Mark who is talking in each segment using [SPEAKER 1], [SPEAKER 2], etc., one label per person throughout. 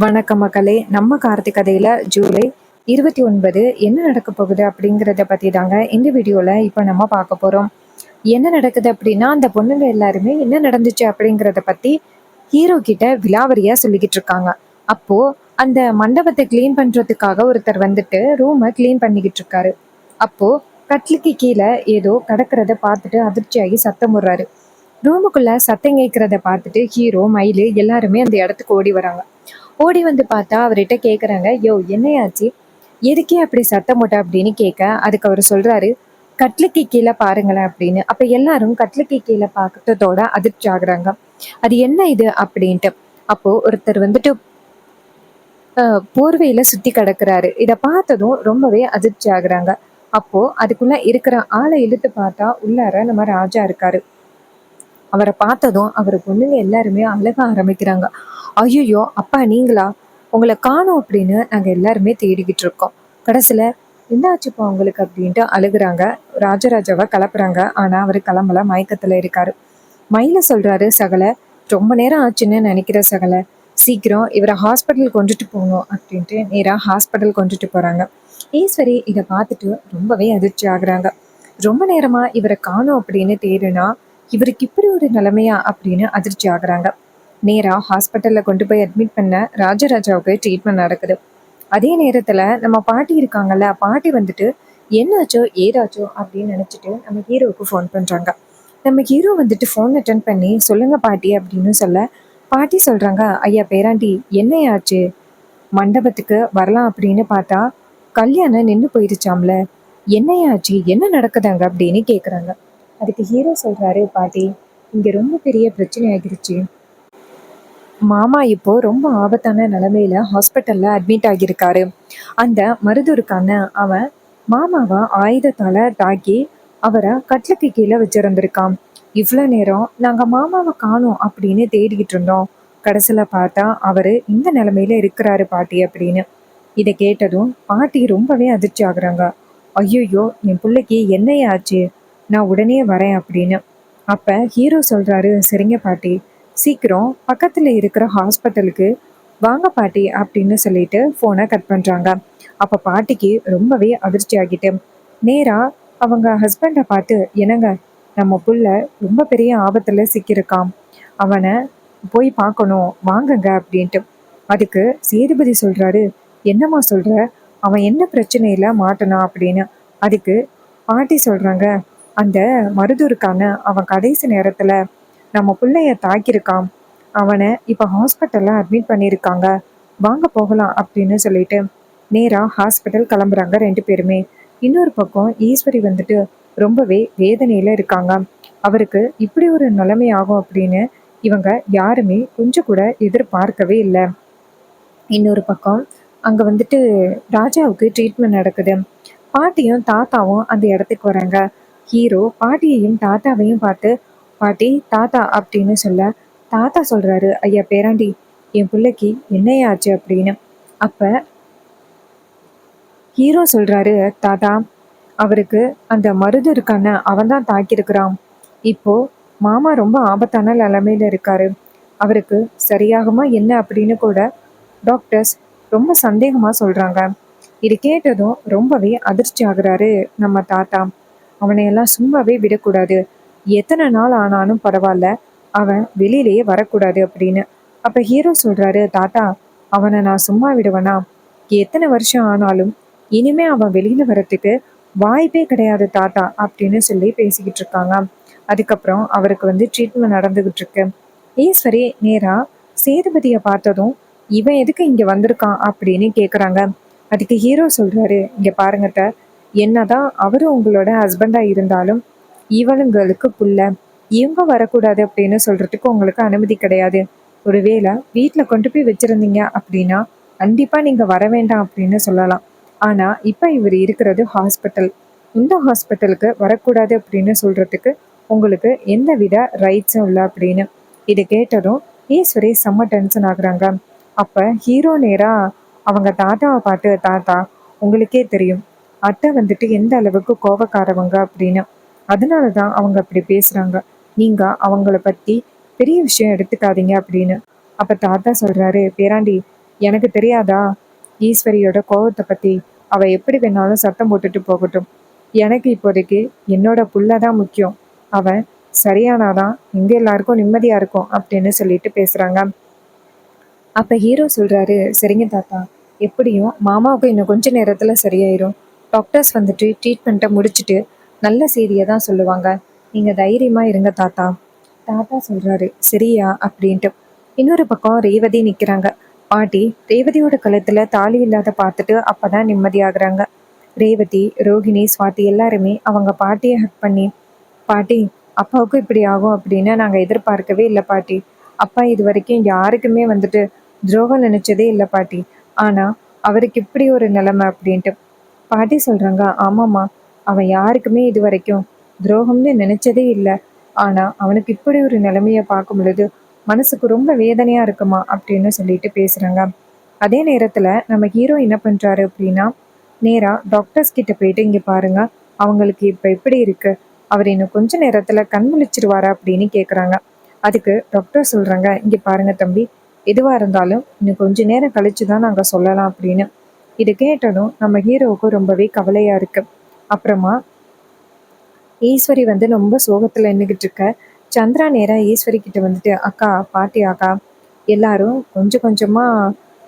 [SPEAKER 1] வணக்கம் மக்களே. நம்ம கார்த்திக் கதையில ஜூலை 29 என்ன நடக்க போகுது அப்படிங்கிறத பத்தி தாங்க இந்த வீடியோல இப்போ நம்ம பார்க்க போறோம். என்ன நடக்குது அப்படின்னா, அந்த பொண்ணுங்க எல்லாருமே என்ன நடந்துச்சு அப்படிங்கிறத பத்தி ஹீரோ கிட்ட விலாவரியா சொல்லிக்கிட்டு இருக்காங்க. அப்போ அந்த மண்டபத்தை கிளீன் பண்றதுக்காக ஒருத்தர் வந்துட்டு ரூமை கிளீன் பண்ணிக்கிட்டு இருக்காரு. அப்போ கட்லுக்கு கீழே ஏதோ கிடக்கிறத பார்த்துட்டு அதிர்ச்சியாகி சத்தம் போடுறாரு. ரூமுக்குள்ள சத்தம் கேட்கறத பார்த்துட்டு ஹீரோ, மயிலு எல்லாருமே அந்த இடத்துக்கு ஓடி வராங்க. ஓடி வந்து பார்த்தா அவர்கிட்ட கேட்குறாங்க, யோ என்னையாச்சு, எதுக்கே அப்படி சத்தம் போட்ட அப்படின்னு கேட்க, அதுக்கு அவர் சொல்றாரு, கட்லுக்கு கீழே பாருங்களேன் அப்படின்னு. அப்ப எல்லாரும் கட்லுக்கு கீழே பார்த்ததோட அதிர்ச்சி ஆகுறாங்க. அது என்ன இது அப்படின்ட்டு. அப்போ ஒருத்தர் வந்துட்டு போர்வையில சுத்தி கிடக்குறாரு. இதை பார்த்ததும் ரொம்பவே அதிர்ச்சி ஆகுறாங்க. அப்போ அதுக்குள்ள இருக்கிற ஆளை இழுத்து பார்த்தா உள்ளார நம்ம ராஜா இருக்காரு. அவரை பார்த்ததும் அவர் பொண்ணுங்க எல்லாருமே அழுக ஆரம்பிக்கிறாங்க. ஐயோ அப்பா நீங்களா, உங்களை காணோம் அப்படின்னு நாங்க எல்லாருமே தேடிக்கிட்டு இருக்கோம். கடைசியில என்னாச்சுப்பா உங்களுக்கு அப்படின்ட்டு அழுகுறாங்க. ராஜராஜாவை கிளப்புறாங்க. ஆனா அவரு கிளம்பல, மயக்கத்துல இருக்காரு. மயில சொல்றாரு, சகல ரொம்ப நேரம் ஆச்சுன்னு நினைக்கிற சகல, சீக்கிரம் இவரை ஹாஸ்பிட்டல் கொண்டுட்டு போகணும் அப்படின்ட்டு நேரா ஹாஸ்பிட்டல் கொண்டுட்டு போறாங்க. ஈஸ்வரி இதை பார்த்துட்டு ரொம்பவே அதிர்ச்சி ஆகுறாங்க. ரொம்ப நேரமா இவரை காணோம் அப்படின்னு தேடுனா இவருக்கு இப்படி ஒரு நிலைமையா அப்படின்னு அதிர்ச்சி ஆகுறாங்க. நேரா ஹாஸ்பிட்டல்ல கொண்டு போய் அட்மிட் பண்ண ராஜராஜாவுக்கு ட்ரீட்மெண்ட் நடக்குது. அதே நேரத்துல நம்ம பாட்டி இருக்காங்கல்ல, பாட்டி வந்துட்டு என்னாச்சோ ஏதாச்சோ அப்படின்னு நினைச்சிட்டு நம்ம ஹீரோவுக்கு ஃபோன் பண்றாங்க. நம்ம ஹீரோ வந்துட்டு ஃபோன் அட்டன் பண்ணி சொல்லுங்க பாட்டி அப்படின்னு சொல்ல, பாட்டி சொல்றாங்க, ஐயா பேராண்டி என்னையாச்சு, மண்டபத்துக்கு வரலாம் அப்படின்னு பார்த்தா கல்யாணம் நின்று போயிருச்சாம்ல, என்னையாச்சு என்ன நடக்குதாங்க அப்படின்னு கேக்குறாங்க. அதுக்கு ஹீரோ சொல்றாரு, பாட்டி இங்க ரொம்ப பெரிய பிரச்சனை ஆகிருச்சு. மாமா இப்போ ரொம்ப ஆபத்தான நிலைமையில ஹாஸ்பிட்டல்ல அட்மிட் ஆகியிருக்காரு. அந்த மருதூருக்கான அவன் மாமாவை ஆயுதத்தால தாக்கி அவரை கட்டிலுக்கு கீழே வச்சிருந்திருக்கான். இவ்வளோ நேரம் நாங்க மாமாவை காணோம் அப்படின்னு தேடிக்கிட்டு இருந்தோம். கடைசியில பார்த்தா அவரு இந்த நிலைமையில இருக்கிறாரு பாட்டி அப்படின்னு. இதை கேட்டதும் பாட்டி ரொம்பவே அதிர்ச்சி ஆகுறாங்க. ஐயோ என் பிள்ளைக்கு என்னையே ஆச்சு, நான் உடனே வரேன் அப்படின்னு. அப்ப ஹீரோ சொல்றாரு, சரிங்க பாட்டி, சீக்கிரம் பக்கத்துல இருக்கிற ஹாஸ்பிட்டலுக்கு வாங்க பாட்டி அப்படின்னு சொல்லிட்டு போனை கட் பண்றாங்க. அப்ப பாட்டிக்கு ரொம்பவே அதிர்ச்சி ஆகிட்டு நேரா அவங்க ஹஸ்பண்டை பார்த்து, என்னங்க நம்ம புள்ள ரொம்ப பெரிய ஆபத்துல சிக்கியிருக்கான், அவனை போய் பார்க்கணும் வாங்குங்க அப்படின்ட்டு. அதுக்கு சேதுபதி சொல்றாரு, என்னம்மா சொல்ற, அவன் என்ன பிரச்சனையில மாட்டணும் அப்படின்னு. அதுக்கு பாட்டி சொல்றாங்க, அந்த மருதூருக்கான அவன் கடைசி நேரத்துல நம்ம பிள்ளைய தாக்கியிருக்கான், அவனை இப்ப ஹாஸ்பிட்டல்ல அட்மிட் பண்ணியிருக்காங்க, வாங்க போகலாம் அப்படின்னு சொல்லிட்டு நேரா ஹாஸ்பிட்டல் கிளம்புறாங்க ரெண்டு பேருமே. இன்னொரு பக்கம் ஈஸ்வரி வந்துட்டு ரொம்பவே வேதனையில இருக்காங்க. அவருக்கு இப்படி ஒரு நிலைமை ஆகும் அப்படின்னு இவங்க யாருமே கொஞ்சம் கூட எதிர்பார்க்கவே இல்லை. இன்னொரு பக்கம் அங்க வந்துட்டு ராஜாவுக்கு ட்ரீட்மெண்ட் நடக்குது. பாட்டியும் தாத்தாவும் அந்த இடத்துக்கு வராங்க. ஹீரோ பாட்டியையும் தாத்தாவையும் பார்த்து, பாட்டி தாத்தா அப்படின்னு சொல்ல, தாத்தா சொல்றாரு, ஐயா பேராண்டி என் பிள்ளைக்கு என்னையாச்சு அப்படின்னு. அப்ப ஹீரோ சொல்றாரு, தாத்தா அவருக்கு அந்த மருது இருக்கான அவன் தான் தாக்கியிருக்கிறான். இப்போ மாமா ரொம்ப ஆபத்தான நிலைமையில இருக்காரு. அவருக்கு சரியாகுமா என்ன அப்படின்னு கூட டாக்டர்ஸ் ரொம்ப சந்தேகமா சொல்றாங்க. இது கேட்டதும் ரொம்பவே அதிர்ச்சி ஆகுறாரு நம்ம தாத்தா. அவனை எல்லாம் சும்மாவே விடக்கூடாது, எத்தனை நாள் ஆனாலும் பரவாயில்ல, அவன் வெளியிலேயே வரக்கூடாது அப்படின்னு. அப்ப ஹீரோ சொல்றாரு, தாத்தா அவனை நான் சும்மா விடுவேனா, எத்தனை வருஷம் ஆனாலும் இனிமே அவன் வெளியில வரத்துக்கு வாய்ப்பே கிடையாது தாத்தா அப்படின்னு சொல்லி பேசிக்கிட்டு இருக்காங்க. அதுக்கப்புறம் அவருக்கு வந்து ட்ரீட்மெண்ட் நடந்துகிட்டு இருக்கு. ஈஸ்வரி நேரா சேதுபதியை பார்த்ததும், இவன் எதுக்கு இங்க வந்திருக்கான் அப்படின்னு கேக்குறாங்க. அதுக்கு ஹீரோ சொல்றாரு, இங்க பாருங்கட்ட, என்னதான் அவரு உங்களோட ஹஸ்பண்டா இருந்தாலும் இவளுங்களுக்கு புள்ள, இவங்க வரக்கூடாது அப்படின்னு சொல்றதுக்கு உங்களுக்கு அனுமதி கிடையாது. ஒருவேளை வீட்டுல கொண்டு போய் வச்சிருந்தீங்க அப்படின்னா கண்டிப்பா நீங்க வர வேண்டாம் அப்படின்னு சொல்லலாம். ஆனா இப்ப இவர் இருக்கிறது ஹாஸ்பிட்டல், இந்த ஹாஸ்பிட்டலுக்கு வரக்கூடாது அப்படின்னு சொல்றதுக்கு உங்களுக்கு எந்தவித ரைட்ஸும் இல்லை அப்படின்னு. இது கேட்டதும் ஈஸ்வரி செம்ம டென்ஷன் ஆகுறாங்க. அப்ப ஹீரோ நேரா அவங்க தாத்தாவை பார்த்து, தாத்தா உங்களுக்கே தெரியும் அத்தை வந்துட்டு எந்த அளவுக்கு கோபக்காரவங்க அப்படின்னு, அதனாலதான் அவங்க அப்படி பேசுறாங்க, நீங்க அவங்கள பத்தி பெரிய விஷயம் எடுத்துக்காதீங்க அப்படின்னு. அப்ப தாத்தா சொல்றாரு, பேராண்டி எனக்கு தெரியாதா ஈஸ்வரியோட கோவத்தை பத்தி? அவ எப்படி வேணாலும் சத்தம் போட்டுட்டு போகட்டும். எனக்கு இப்போதைக்கு என்னோட புள்ள தான் முக்கியம். அவன் சரியானாதான் எங்க எல்லாருக்கும் நிம்மதியா இருக்கும் அப்படின்னு சொல்லிட்டு பேசுறாங்க. அப்ப ஹீரோ சொல்றாரு, சரிங்க தாத்தா, எப்படியும் மாமாவுக்கு இன்னும் கொஞ்ச நேரத்துல சரியாயிரும். டாக்டர்ஸ் வந்துட்டு ட்ரீட்மெண்ட்டை முடிச்சுட்டு நல்ல செய்தியை தான் சொல்லுவாங்க. நீங்க தைரியமா இருங்க தாத்தா. தாத்தா சொல்றாரு, சரியா அப்படின்ட்டு. இன்னொரு பக்கம் ரேவதி நிக்கிறாங்க. பாட்டி ரேவதியோட கழுத்துல தாலி இல்லாத பார்த்துட்டு அப்பதான் நிம்மதியாகுறாங்க. ரேவதி, ரோகிணி, ஸ்வாதி எல்லாருமே அவங்க பாட்டியை ஹக் பண்ணி, பாட்டி, அப்பாவுக்கும் இப்படி ஆகும் அப்படின்னு நாங்க எதிர்பார்க்கவே இல்லை பாட்டி. அப்பா இது வரைக்கும் யாருக்குமே வந்துட்டு துரோகம் நினைச்சதே இல்லை பாட்டி. ஆனா அவருக்கு இப்படி ஒரு நிலைமை அப்படின்ட்டு. பாட்டி சொல்றாங்க, ஆமாம்மா, அவன் யாருக்குமே இது வரைக்கும் துரோகம்னு நினைச்சதே இல்லை. ஆனா அவனுக்கு இப்படி ஒரு நிலைமைய பார்க்கும் பொழுது மனசுக்கு ரொம்ப வேதனையா இருக்குமா அப்படின்னு சொல்லிட்டு பேசுறாங்க. அதே நேரத்துல நம்ம ஹீரோ என்ன பண்றாரு அப்படின்னா, நேரா டாக்டர்ஸ் கிட்ட போயிட்டு, இங்க பாருங்க, அவங்களுக்கு இப்ப எப்படி இருக்கு, அவர் இன்னும் கொஞ்ச நேரத்துல கண் முழிச்சிருவாரா அப்படின்னு கேக்குறாங்க. அதுக்கு டாக்டர் சொல்றாங்க, இங்க பாருங்க தம்பி, எதுவா இருந்தாலும் இன்னும் கொஞ்ச நேரம் கழிச்சு தான் நாங்க சொல்லலாம் அப்படின்னு. இது கேட்டதும் நம்ம ஹீரோவுக்கு ரொம்பவே கவலையா இருக்கு. அப்புறமா ஈஸ்வரி வந்து ரொம்ப சோகத்துல நின்றுகிட்டு இருக்க. சந்திரா நேரா ஈஸ்வரி கிட்ட வந்துட்டு, அக்கா, பாட்டி அக்கா, எல்லாரும் கொஞ்சம் கொஞ்சமா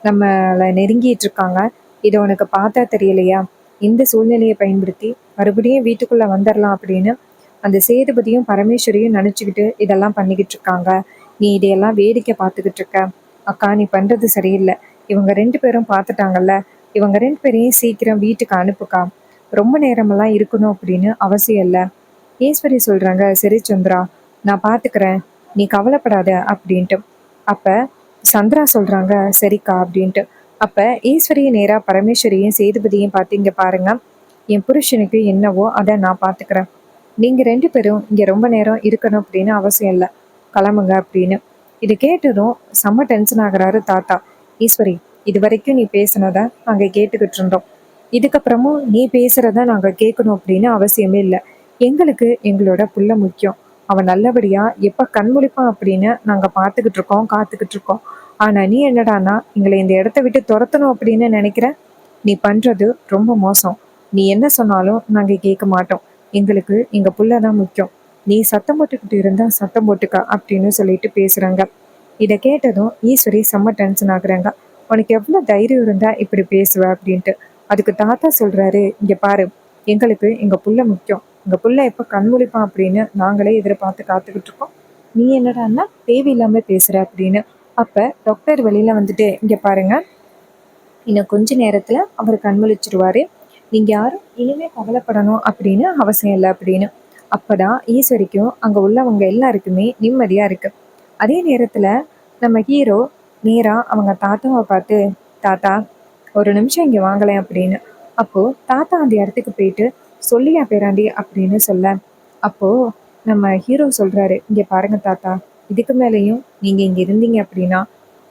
[SPEAKER 1] நம்மளை நெருங்கிட்டு இருக்காங்க. இதை உனக்கு பார்த்தா தெரியலையா? இந்த சூழ்நிலையை பயன்படுத்தி மறுபடியும் வீட்டுக்குள்ள வந்துடலாம் அப்படின்னு அந்த சேதுபதியும் பரமேஸ்வரியும் நினைச்சுக்கிட்டு இதெல்லாம் பண்ணிக்கிட்டு இருக்காங்க. நீ இதையெல்லாம் வேடிக்கை பார்த்துக்கிட்டு இருக்க. அக்கா, நீ பண்றது சரியில்லை. இவங்க 2 பேரும் பார்த்துட்டாங்கல்ல, இவங்க 2 பேரையும் சீக்கிரம் வீட்டுக்கு அனுப்புக்கா. ரொம்ப நேரமெல்லாம் இருக்கணும் அப்படின்னு அவசியம் இல்லை. ஈஸ்வரி சொல்றாங்க, சரி சந்திரா, நான் பாத்துக்கிறேன், நீ கவலைப்படாத அப்படின்ட்டு. அப்ப சந்திரா சொல்றாங்க, சரிக்கா அப்படின்ட்டு. அப்ப ஈஸ்வரியை நேரா பரமேஸ்வரியும் சேதுபதியும் பார்த்து, இங்க பாருங்க, என் புருஷனுக்கு என்னவோ அதை நான் பாத்துக்கிறேன். நீங்க 2 பேரும் இங்க ரொம்ப நேரம் இருக்கணும் அப்படின்னு அவசியம் இல்லை, கிளம்புங்க அப்படின்னு. இது கேட்டதும் செம்ம டென்ஷன் ஆகுறாரு தாத்தா. ஈஸ்வரி, இது வரைக்கும் நீ பேசுனத நாங்க கேட்டுக்கிட்டு இருந்தோம். இதுக்கப்புறமும் நீ பேசுறத நாங்க கேட்கணும் அப்படின்னு அவசியமே இல்லை. எங்களுக்கு எங்களோட புள்ள முக்கியம். அவன் நல்லபடியா எப்ப கண்முழிப்பான் அப்படின்னு நாங்க பார்த்துக்கிட்டு இருக்கோம், காத்துக்கிட்டு இருக்கோம். ஆனா நீ என்னடான்னா எங்களை இந்த இடத்த விட்டு துரத்தணும் அப்படின்னு நினைக்கிற. நீ பண்றது ரொம்ப மோசம். நீ என்ன சொன்னாலும் நாங்க கேட்க மாட்டோம். எங்களுக்கு எங்க புள்ள தான் முக்கியம். நீ சத்தம் போட்டுக்கிட்டு இருந்தா சத்தம் போட்டுக்க அப்படின்னு சொல்லிட்டு பேசுறாங்க. இதை கேட்டதும் ஈஸ்வரி செம்ம டென்ஷன் ஆகுறாங்க. உனக்கு எவ்வளவு தைரியம் இருந்தா இப்படி பேசுவ அப்படின்ட்டு. அதுக்கு தாத்தா சொல்றாரு, இங்க பாரு, எங்களுக்கு எங்க புள்ள முக்கியம். எங்க புள்ள எப்ப கண்முழிப்பான் அப்படின்னு நாங்களே எதிர்பார்த்து காத்துக்கிட்டு இருக்கோம். நீ என்னடான்னா தேவையில்லாம பேசுற அப்படின்னு. அப்ப டாக்டர் வெளியில வந்துட்டு, இங்க பாருங்க, இன்னும் கொஞ்ச நேரத்துல அவர் கண்முழிச்சிருவாரு. நீங்க யாரும் இனிமே கவலைப்படணும் அப்படின்னு அவசியம் இல்லை அப்படின்னு. அப்பதான் ஈஸ்வரிக்கும் அங்க உள்ளவங்க எல்லாருக்குமே நிம்மதியா இருக்கு. அதே நேரத்துல நம்ம ஹீரோ நேரா அவங்க தாத்தாவை பார்த்து, தாத்தா, ஒரு நிமிஷம் இங்க வாங்கலேன் அப்படின்னு. அப்போ தாத்தா அந்த இடத்துக்கு போயிட்டு, சொல்லியா பேராண்டி அப்படின்னு சொல்ல, அப்போ நம்ம ஹீரோ சொல்றாரு, இங்க பாருங்க தாத்தா, இதுக்கு மேலேயும் நீங்க இங்க இருந்தீங்க அப்படின்னா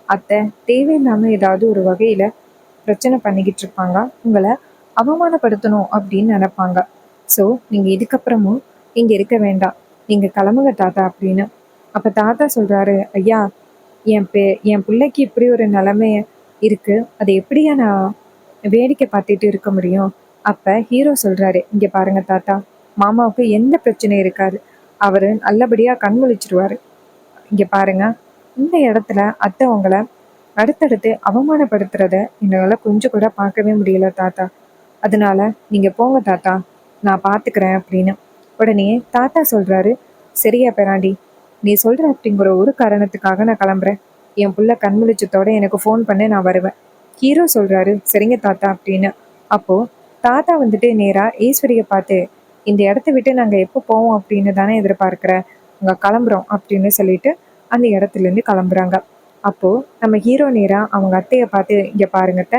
[SPEAKER 1] அத்தை தேவையில்லாம ஏதாவது ஒரு வகையில பிரச்சனை பண்ணிக்கிட்டு இருப்பாங்க. உங்களை அவமானப்படுத்தணும் அப்படின்னு நினைப்பாங்க. ஸோ நீங்க இதுக்கப்புறமும் இங்க இருக்க வேண்டாம். நீங்க கிளம்புங்க தாத்தா அப்படின்னு. அப்ப தாத்தா சொல்றாரு, ஐயா, என் பிள்ளைக்கு இப்படி ஒரு நிலைமை இருக்கு. அதை எப்படியா நான் வேடிக்கை பார்த்துட்டு இருக்க முடியும்? அப்ப ஹீரோ சொல்றாரு, இங்க பாருங்க தாத்தா, மாமாவுக்கு எந்த பிரச்சனையும் இருக்காது. அவரு நல்லபடியா கண் முழிச்சிருவாரு. இங்க பாருங்க, இந்த இடத்துல அத்தை உங்களை அடுத்தடுத்து அவமானப்படுத்துறத என்னால கொஞ்சம் கூட பார்க்கவே முடியல தாத்தா. அதனால நீங்க போங்க தாத்தா, நான் பாத்துக்கிறேன் அப்படின்னு. உடனே தாத்தா சொல்றாரு, சரியா பெராண்டி, நீ சொல்ற அப்படிங்கிற ஒரு காரணத்துக்காக நான் கிளம்புறேன். என் புள்ள கண்முழிச்சத்தோட எனக்கு ஃபோன் பண்ண நான் வருவேன். ஹீரோ சொல்றாரு, சரிங்க தாத்தா அப்படின்னு. அப்போ தாத்தா வந்துட்டு நேரா ஈஸ்வரியை பார்த்து, இந்த இடத்த விட்டு நாங்க எப்போ போவோம் அப்படின்னு தானே எதிர்பார்க்கிற, அங்க கிளம்புறோம் அப்படின்னு சொல்லிட்டு அந்த இடத்துல இருந்து கிளம்புறாங்க. அப்போ நம்ம ஹீரோ நேரா அவங்க அத்தையை பார்த்து, இங்க பாருங்கட்ட,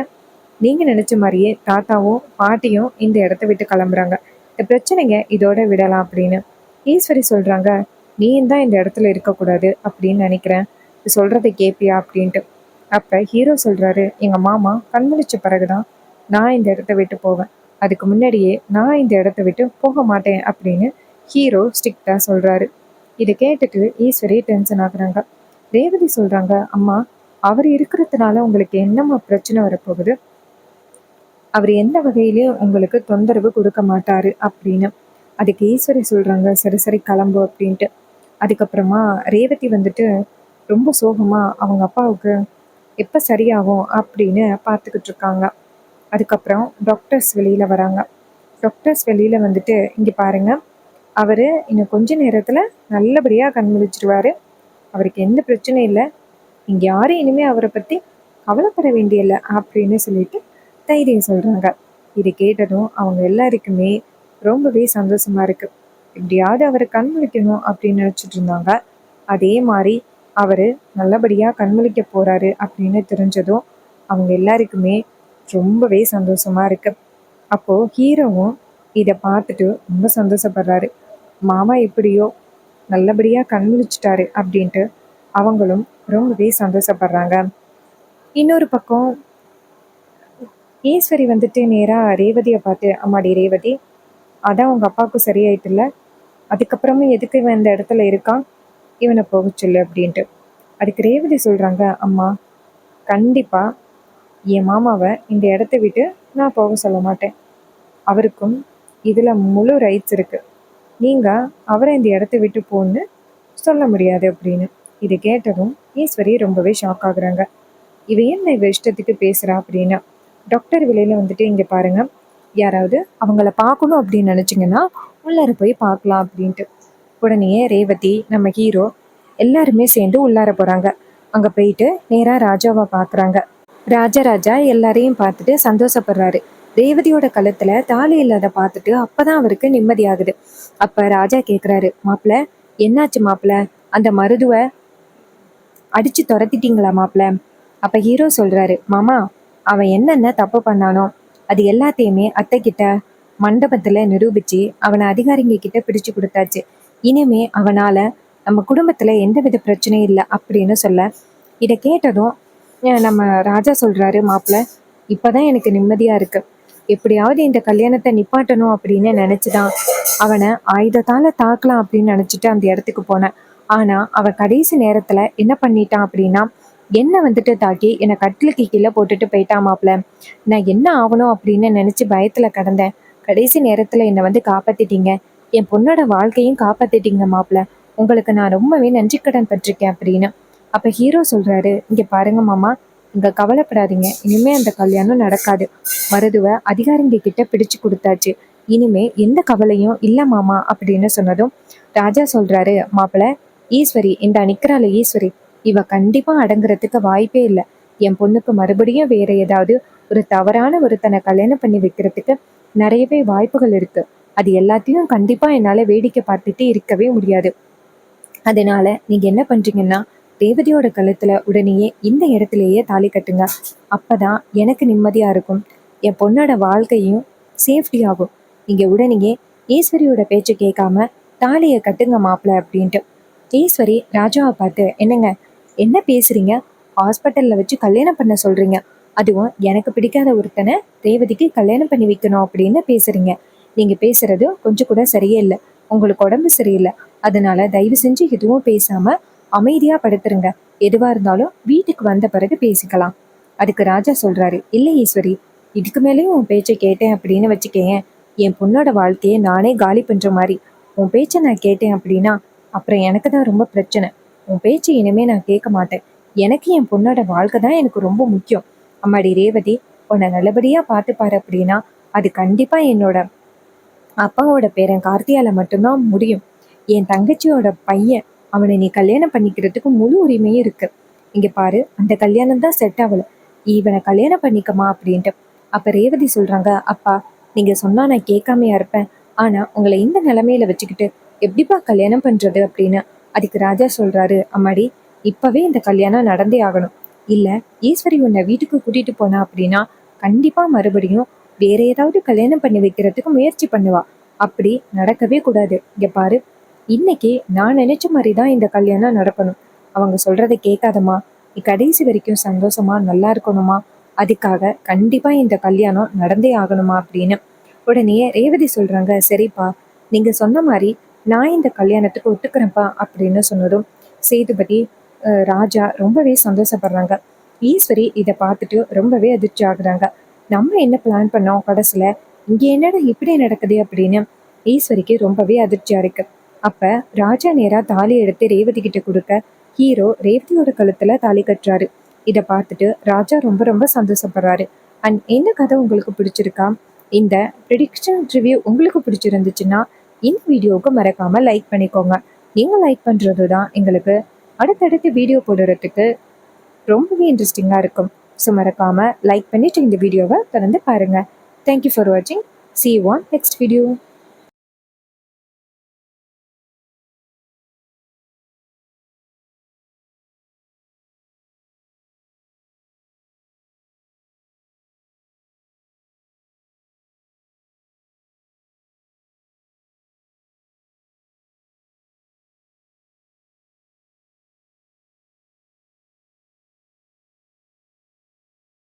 [SPEAKER 1] நீங்க நினைச்ச மாதிரியே தாத்தாவும் பாட்டியும் இந்த இடத்த விட்டு கிளம்புறாங்க. இந்த பிரச்சனைங்க இதோட விடலாம் அப்படின்னு. ஈஸ்வரி சொல்றாங்க, நீயும் தான் இந்த இடத்துல இருக்கக்கூடாது அப்படின்னு நினைக்கிறேன். சொல்றதை கேப்பியா அப்படின்ட்டு. அப்ப ஹீரோ சொல்றாரு, எங்க மாமா கண்முழிச்ச பிறகுதான் நான் இந்த இடத்த விட்டு போவேன். அதுக்கு முன்னாடியே நான் இந்த இடத்த விட்டு போக மாட்டேன் அப்படின்னு ஹீரோ ஸ்ட்ரிக்டா சொல்றாரு. இதை கேட்டுட்டு ஈஸ்வரி டென்ஷன் ஆகுறாங்க. ரேவதி சொல்றாங்க, அம்மா, அவர் இருக்கிறதுனால உங்களுக்கு என்னம்மா பிரச்சனை வரப்போகுது? அவர் எந்த வகையிலயும் உங்களுக்கு தொந்தரவு கொடுக்க மாட்டாரு அப்படின்னு. அதுக்கு ஈஸ்வரி சொல்றாங்க, சரி சரி கிளம்பு அப்படின்ட்டு. அதுக்கப்புறமா ரேவதி வந்துட்டு ரொம்ப சோகமா அவங்க அப்பாவுக்கு எப்ப சரியாகும் அப்படின்னு பார்த்துக்கிட்டு இருக்காங்க. அதுக்கப்புறம் டாக்டர்ஸ் வெளியில வராங்க. டாக்டர்ஸ் வெளியில வந்துட்டு, இங்க பாருங்க, அவரு இன்னும் கொஞ்ச நேரத்துல நல்லபடியா கண் முழிச்சிருவாரு. அவருக்கு எந்த பிரச்சனையும் இல்லை. நீங்க யாரும் இனிமே அவரை பத்தி கவலைப்பட வேண்டியதில்லை அப்படின்னு சொல்லிட்டு தைரியம் சொல்றாங்க. இது கேட்டதும் அவங்க எல்லாருக்குமே ரொம்பவே சந்தோஷமா இருக்கு. எப்படியாவது அவரை கண்முழிக்கணும் அப்படின்னு நினைச்சிட்டு இருந்தாங்க. அதே மாதிரி அவரு நல்லபடியா கண்முழிக்க போறாரு அப்படின்னு தெரிஞ்சதும் அவங்க எல்லாருக்குமே ரொம்பவே சந்தோஷமா இருக்கு. அப்போ ஹீரோவும் இதை பார்த்துட்டு ரொம்ப சந்தோஷப்படுறாரு. மாமா எப்படியோ நல்லபடியா கண்முழிச்சிட்டாரு அப்படின்ட்டு அவங்களும் ரொம்பவே சந்தோஷப்படுறாங்க. இன்னொரு பக்கம் ஈஸ்வரி வந்துட்டு நேரா ரேவதியை பார்த்து, அம்மாடி ரேவதி, அதான் உங்க அப்பாவுக்கு சரியாயிட்டுல, அதுக்கப்புறமும் எதுக்கு இவன் இந்த இடத்துல இருக்கான், இவனை போக சொல்லு அப்படின்ட்டு. அதுக்கு ரேவதி சொல்றாங்க, அம்மா கண்டிப்பா என் மாமாவை இந்த இடத்த விட்டு நான் போக சொல்ல மாட்டேன். அவருக்கும் இதுல முழு ரைட்ஸ் இருக்கு. நீங்க அவரை இந்த இடத்த விட்டு போன்னு சொல்ல முடியாது அப்படின்னு. இது கேட்டதும் ஈஸ்வரி ரொம்பவே ஷாக் ஆகுறாங்க. இவ என்ன இவ இஷ்டத்துக்கு பேசுறா அப்படின்னு. டாக்டர் வெளியில வந்துட்டு, இங்க பாருங்க, யாராவது அவங்கள பார்க்கணும் அப்படின்னு நினைச்சிங்கன்னா உள்ளார போய் பார்க்கலாம் அப்படின்ட்டு. உடனே ரேவதி, நம்ம ஹீரோ எல்லாருமே சேர்ந்து உள்ளார போறாங்க. அங்க போயிட்டு நேரா ராஜாவை பார்க்குறாங்க. ராஜா எல்லாரையும் பார்த்துட்டு சந்தோஷப்படுறாரு. ரேவதியோட கழுத்துல தாலி இல்லாத பார்த்துட்டு அப்பதான் அவருக்கு நிம்மதியாகுது. அப்ப ராஜா கேக்குறாரு, மாப்பிள்ள என்னாச்சு மாப்பிள்ள, அந்த மருதுவ அடிச்சு துரத்திட்டீங்களா மாப்பிள்ள? அப்ப ஹீரோ சொல்றாரு, மாமா அவன் என்னென்ன தப்பு பண்ணானோ அது எல்லாத்தையுமே அத்தை கிட்ட மண்டபத்துல நிரூபிச்சு அவனை அதிகாரிங்க கிட்ட பிடிச்சு கொடுத்தாச்சு. இனிமே அவனால நம்ம குடும்பத்துல எந்தவித பிரச்சனையும் இல்லை அப்படின்னு சொல்ல, இதை கேட்டதும் நம்ம ராஜா சொல்றாரு, மாப்பிள்ள இப்பதான் எனக்கு நிம்மதியா இருக்கு. எப்படியாவது இந்த கல்யாணத்தை நிப்பாட்டணும் அப்படின்னு நினைச்சுதான் அவனை ஆயுதத்தால தாக்கலாம் அப்படின்னு நினைச்சிட்டு அந்த இடத்துக்கு போனேன். ஆனா அவன் கடைசி நேரத்துல என்ன பண்ணிட்டான் அப்படின்னா, என்ன வந்துட்டு தாக்கி என்னை கட்டிலுக்கு கீழே போட்டுட்டு போயிட்டான் மாப்பிள்ள. நான் என்ன ஆகணும் அப்படின்னு நினைச்சு பயத்துல கிடந்தேன். கடைசி நேரத்துல என்னை வந்து காப்பாத்திட்டீங்க. என் பொண்ணோட வாழ்க்கையும் காப்பாத்திட்டீங்க மாப்பிள்ள. உங்களுக்கு நான் ரொம்பவே நன்றி கடன் பட்டிருக்கேன் அப்படின்னு. அப்ப ஹீரோ சொல்றாரு, இங்க பாருங்க மாமா, இங்க கவலைப்படாதீங்க, இனிமே அந்த கல்யாணம் நடக்காது. மருதுவ அதிகாரிங்க கிட்ட பிடிச்சு கொடுத்தாச்சு. இனிமே எந்த கவலையும் இல்ல மாமா அப்படின்னு சொன்னதும் ராஜா சொல்றாரு, மாப்பிள்ள ஈஸ்வரி இந்த நிக்கிறாள் ஈஸ்வரி, இவ கண்டிப்பா அடங்குறதுக்கு வாய்ப்பே இல்லை. என் பொண்ணுக்கு மறுபடியும் வேற ஏதாவது ஒரு தவறான ஒருத்தனை கல்யாணம் பண்ணி வைக்கிறதுக்கு நிறையவே வாய்ப்புகள் இருக்கு. அது எல்லாத்தையும் கண்டிப்பா என்னால வேடிக்கை பார்த்துட்டு இருக்கவே முடியாது. அதனால நீங்க என்ன பண்றீங்கன்னா, ரேவதியோட கழுத்துல உடனேயே இந்த இடத்துலயே தாலி கட்டுங்க. அப்பதான் எனக்கு நிம்மதியா இருக்கும். என் பொண்ணோட வாழ்க்கையும் சேஃப்டி ஆகும். நீங்க உடனேயே ஈஸ்வரியோட பேச்சு கேட்காம தாலியை கட்டுங்க மாப்பிள்ள அப்படின்ட்டு. ஈஸ்வரி ராஜாவை பார்த்து, என்னங்க என்ன பேசுறீங்க? ஹாஸ்பிட்டல்ல வச்சு கல்யாணம் பண்ண சொல்றீங்க, அதுவும் எனக்கு பிடிக்காத ஒருத்தனை ரேவதிக்கு கல்யாணம் பண்ணி வைக்கணும் அப்படின்னு பேசுறீங்க. நீங்க பேசுறது கொஞ்சம் கூட சரியே இல்லை. உங்களுக்கு உடம்பு சரியில்லை. அதனால தயவு செஞ்சு எதுவும் பேசாம அமைதியா படுத்துருங்க. எதுவா இருந்தாலும் வீட்டுக்கு வந்த பிறகு பேசிக்கலாம். அதுக்கு ராஜா சொல்றாரு, இல்லை ஈஸ்வரி, இதுக்கு மேலேயும் உன் பேச்சை கேட்டேன் அப்படின்னு வச்சுக்கேன், என் பொண்ணோட வாழ்க்கையை நானே காலி பண்ற மாதிரி. உன் பேச்சை நான் கேட்டேன் அப்படின்னா அப்புறம் எனக்கு தான் ரொம்ப பிரச்சனை. உன் பேச்சு இனிமே நான் கேட்க மாட்டேன். எனக்கு என் பொண்ணோட வாழ்க்கை தான் எனக்கு ரொம்ப முக்கியம். அம்மாடி ரேவதி, உன்னை நல்லபடியா பார்த்துப்பாரு அப்படின்னா அது கண்டிப்பா என்னோட அப்பாவோட பேரன் கார்த்தியால மட்டும்தான் முடியும். என் தங்கச்சியோட பையன், அவனை நீ கல்யாணம் பண்ணிக்கிறதுக்கு முழு உரிமையும் இருக்கு. இங்க பாரு, அந்த கல்யாணம் தான் செட் ஆகல, இவனை கல்யாணம் பண்ணிக்கமா அப்படின்ட்டு. அப்ப ரேவதி சொல்றாங்க, அப்பா நீங்க சொன்னா நான் கேட்காமையா இருப்பேன். ஆனா உங்களை இந்த நிலைமையில வச்சுக்கிட்டு எப்படிப்பா கல்யாணம் பண்றது அப்படின்னு. அதுக்கு ராஜா சொல்றாரு, அம்மாடி இப்பவே இந்த கல்யாணம் நடந்தே ஆகணும். இல்ல ஈஸ்வரி உன்னை வீட்டுக்கு கூட்டிட்டு போனா அப்படின்னா கண்டிப்பா மறுபடியும் வேற ஏதாவது கல்யாணம் பண்ணி வைக்கிறதுக்கு முயற்சி பண்ணுவா. அப்படி நடக்கவே கூடாது. இங்க பாரு, இன்னைக்கு நான் நினைச்ச மாதிரிதான் இந்த கல்யாணம் நடக்கணும். அவங்க சொல்றதை கேட்காதம்மா. நீ கடைசி வரைக்கும் சந்தோஷமா நல்லா இருக்கணுமா, அதுக்காக கண்டிப்பா இந்த கல்யாணம் நடந்தே ஆகணுமா அப்படின்னு. உடனே ரேவதி சொல்றாங்க, சரிப்பா, நீங்க சொன்ன மாதிரி நான் இந்த கல்யாணத்துக்கு ஒத்துக்கிறேன்ப்பா அப்படின்னு சொன்னதும் சேதுபதி ராஜா ரொம்பவே சந்தோஷப்படுறாங்க. ஈஸ்வரி இதை பார்த்துட்டு ரொம்பவே அதிர்ச்சி ஆகுறாங்க. நம்ம என்ன பிளான் பண்ணோம் கடைசியில இங்க என்னடா இப்படி நடக்குது அப்படின்னு ஈஸ்வரிக்கு ரொம்பவே அதிர்ச்சியா இருக்கு. அப்ப ராஜா நேரா தாலி எடுத்து ரேவதி கிட்ட கொடுக்க ஹீரோ ரேவதியோட கழுத்துல தாலி கட்டுறாரு. இதை பார்த்துட்டு ராஜா ரொம்ப ரொம்ப சந்தோஷப்படுறாரு. அண்ட் இந்த கதை உங்களுக்கு பிடிச்சிருக்கா? இந்த ப்ரெடிக்ஷன் ரிவ்யூ உங்களுக்கு பிடிச்சிருந்துச்சுன்னா இந்த வீடியோவுக்கு மறக்காம லைக் பண்ணிக்கோங்க. நீங்க லைக் பண்றது தான் எங்களுக்கு அடுத்தடுத்து வீடியோ போடுறதுக்கு ரொம்பவே இன்ட்ரெஸ்டிங்கா இருக்கும். ஸோ மறக்காம லைக் பண்ணிட்டு இந்த வீடியோவை தொடர்ந்து பாருங்க. தேங்க்யூ ஃபார் வாட்சிங். See you on next video.